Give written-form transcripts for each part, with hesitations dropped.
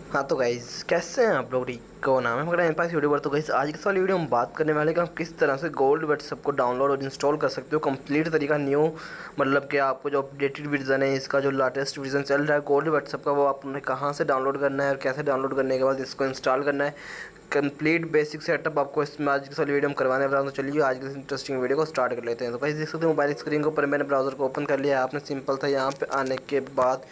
हाँ तो गाइस कैसे हैं आप लोग। ठीक को नाम है मेरे पास यूट्यूबर। तो गाइस आज की वाली वीडियो हम बात करने वाले कि हम किस तरह से गोल्ड व्हाट्सएप को डाउनलोड और इंस्टॉल कर सकते हो कंप्लीट तरीका न्यू। मतलब कि आपको जो अपडेटेड वर्जन है इसका जो लेटेस्ट वर्जन चल रहा है गोल्ड व्हाट्सएप का वो आपने कहाँ से डाउनलोड करना है और कैसे डाउनलोड करने के बाद इसको इंस्टॉल करना है। कंप्लीट बेसिक सेटअप आपको इसमें आज की वाली वीडियो में करवाने वाला हूं। तो चलिए आज की इंटरेस्टिंग वीडियो को स्टार्ट कर लेते हैं। तो गाइस देख सकते हो मोबाइल स्क्रीन के ऊपर मैंने ब्राउज़र को ओपन कर लिया है। आपने सिंपल था यहाँ पे आने के बाद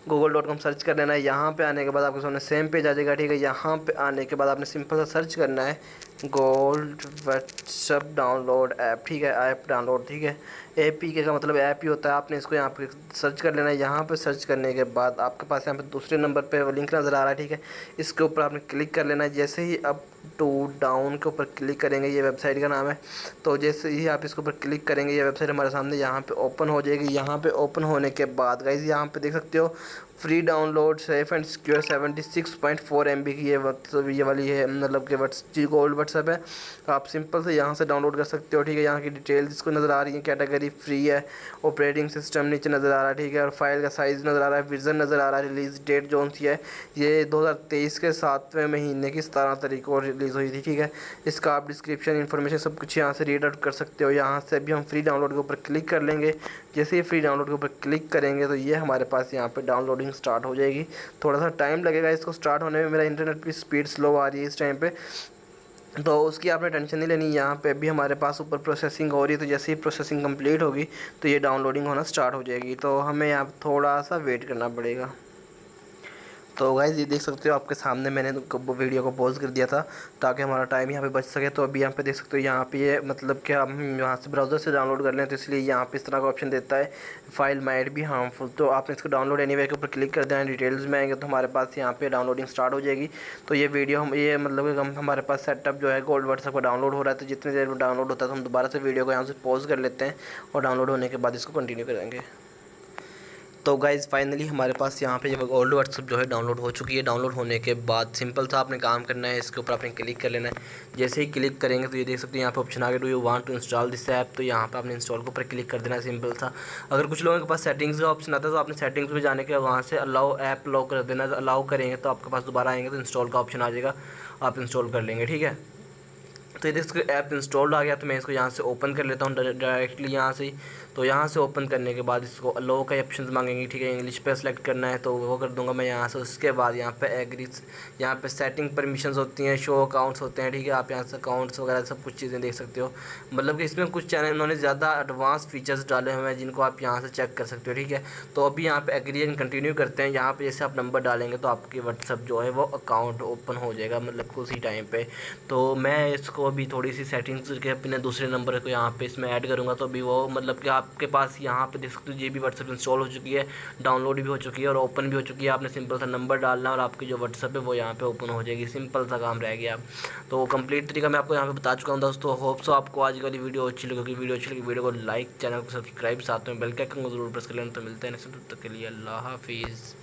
google.com सर्च कर लेना है। यहाँ पे आने के बाद आपके सामने सेम पेज आ जाएगा। ठीक है, यहाँ पे आने के बाद आपने सिंपल सा सर्च करना है गोल्ड व्हाट्सएप डाउनलोड ऐप। ठीक है, ऐप डाउनलोड। ठीक है, APK का मतलब ऐप ही होता है। आपने इसको यहाँ पे सर्च कर लेना है। यहाँ पे सर्च करने के बाद आपके पास यहाँ पे दूसरे नंबर पे वो लिंक नज़र आ रहा है। ठीक है, इसके ऊपर आपने क्लिक कर लेना है। जैसे ही अप टू डाउन के ऊपर क्लिक करेंगे, ये वेबसाइट का नाम है। तो जैसे ही आप इसके ऊपर क्लिक करेंगे ये वेबसाइट हमारे सामने यहाँ पे ओपन हो जाएगी। यहाँ पे ओपन होने के बाद गाइस यहाँ पे देख सकते हो free download safe and secure 76.4 MB की ये वाली है। मतलब कि गोल्ड व्हाट्सएप है। आप सिंपल से यहाँ से डाउनलोड कर सकते हो। ठीक है, यहाँ की डिटेल्स इसको नज़र आ रही है। कैटेगरी फ्री है, ऑपरेटिंग सिस्टम नीचे नज़र आ रहा है। ठीक है, और फाइल का साइज़ नज़र आ रहा है, वर्जन नज़र आ रहा है, रिलीज़ डेट जो सी है ये 2023 के 7वें महीने की 17 तारीख को रिलीज़ हुई थी। ठीक है, इसका आप डिस्क्रिप्शन इन्फॉर्मेशन सब कुछ यहाँ से रीड आउट कर सकते हो। यहाँ से अभी हम फ्री डाउनलोड के ऊपर क्लिक कर लेंगे। जैसे ही फ्री डाउनलोड के ऊपर क्लिक करेंगे तो ये हमारे पास यहाँ पे डाउनलोडिंग स्टार्ट हो जाएगी। थोड़ा सा टाइम लगेगा इसको स्टार्ट होने में। मेरा इंटरनेट की स्पीड स्लो आ रही है इस टाइम पे, तो उसकी आपने टेंशन नहीं लेनी। यहाँ पे अभी हमारे पास ऊपर प्रोसेसिंग हो रही है। तो जैसे ही प्रोसेसिंग कंप्लीट होगी तो ये डाउनलोडिंग होना स्टार्ट हो जाएगी। तो हमें यहाँ थोड़ा सा वेट करना पड़ेगा। तो गाइस ये देख सकते हो आपके सामने मैंने वीडियो को पॉज कर दिया था ताकि हमारा टाइम यहाँ पे बच सके। तो अभी यहाँ पे देख सकते हो यहाँ पे ये मतलब कि हम यहाँ से ब्राउज़र से डाउनलोड कर लें तो इसलिए यहाँ पे इस तरह का ऑप्शन देता है फाइल माइट बी हार्मफुल। तो आपने इसको डाउनलोड एनीवे के ऊपर क्लिक कर देना है। डिटेल्स में आएंगे तो हमारे पास यहाँ पे डाउनलोडिंग स्टार्ट हो जाएगी। तो ये वीडियो हम ये मतलब कि हम हमारे पास सेटअप जो है गोल्ड व्हाट्सएप का डाउनलोड हो रहा है। तो जितनी देर में डाउनलोड होता है तो हम दोबारा से वीडियो को यहाँ से पॉज कर लेते हैं और डाउनलोड होने के बाद इसको कंटिन्यू करेंगे। तो गाइज़ फाइनली हमारे पास यहाँ पे जब गोल्ड व्हाट्सएप जो है डाउनलोड हो चुकी है। डाउनलोड होने के बाद सिंपल सा आपने काम करना है, इसके ऊपर आपने क्लिक कर लेना है। जैसे ही क्लिक करेंगे तो ये देख सकते हैं यहाँ पे ऑप्शन आ गया, do you want to install this app. तो यहाँ पे आपने इंस्टॉल के ऊपर क्लिक कर देना है सिंपल सा। अगर कुछ लोगों के पास सेटिंग्स का ऑप्शन आता है तो आपने सेटिंग्स में जाने के वहाँ से अलाउ ऐप अलाउ कर देना। अलाउ करेंगे तो आपके पास दोबारा आएंगे तो इंस्टॉल का ऑप्शन आ जाएगा, आप इंस्टॉल कर लेंगे। ठीक है, तो ये इसका ऐप इंस्टॉल्ड आ गया। तो मैं इसको यहाँ से ओपन कर लेता हूँ डायरेक्टली यहाँ से ही। तो यहाँ से ओपन करने के बाद इसको अलो का ऑप्शन मांगेंगे। ठीक है, इंग्लिश पे सेलेक्ट करना है तो वो कर दूंगा मैं यहाँ से। उसके बाद यहाँ पे एग्रीज, यहाँ पे सेटिंग परमिशंस होती हैं, शो अकाउंट्स होते हैं। ठीक है, आप यहाँ से अकाउंट्स वगैरह सब कुछ चीज़ें देख सकते हो। मतलब कि इसमें कुछ चैनल उन्होंने ज़्यादा एडवांस फीचर्स डाले हुए हैं जिनको आप यहाँ से चेक कर सकते हो। ठीक है, तो अभी यहाँ पे एग्री एंड कंटिन्यू करते हैं। यहाँ पे जैसे आप नंबर डालेंगे तो आपके व्हाट्सअप जो है वो अकाउंट ओपन हो जाएगा, मतलब उसी टाइम पे। तो मैं इसको अभी थोड़ी सी सेटिंग्स करके अपने दूसरे नंबर को यहाँ पे इसमें ऐड करूँगा। तो अभी वो मतलब कि आपके पास यहाँ पे देख सकते हो जी भी व्हाट्सअप इंस्टॉल हो चुकी है, डाउनलोड भी हो चुकी है और ओपन भी हो चुकी है। आपने सिंपल सा नंबर डालना और आपकी जो व्हाट्सअप है वो यहाँ पे ओपन हो जाएगी। सिंपल सा काम रह गया। तो कंप्लीट तरीका मैं आपको यहाँ पे बता चुका हूँ दोस्तों। होप सो आपको आज वाली वीडियो अच्छी लगी। वीडियो को लाइक, चैनल को सब्सक्राइब, साथ में बेल के आइकन को जरूर प्रेस कर लेना। तो मिलते हैं नेक्स्ट, तब तक के लिए अल्लाह हाफिज़।